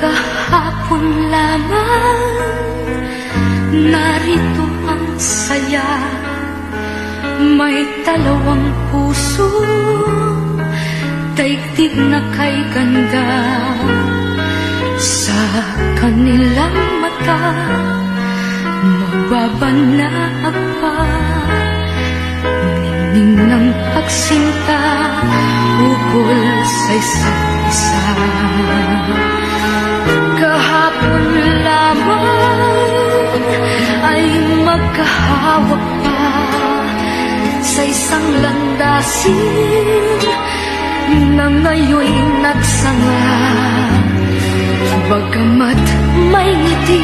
Kahapon lamang narito ang saya. May dalawang puso, daigdig na kay ganda. Sa kanilang mata, magbabanaag pa ningning ng pagsinta ukol sa isa't isa. Kahapon lamang ay magkahawak pa sa isang landasin na ngayon'y nagsanga. Bagamat may ngiti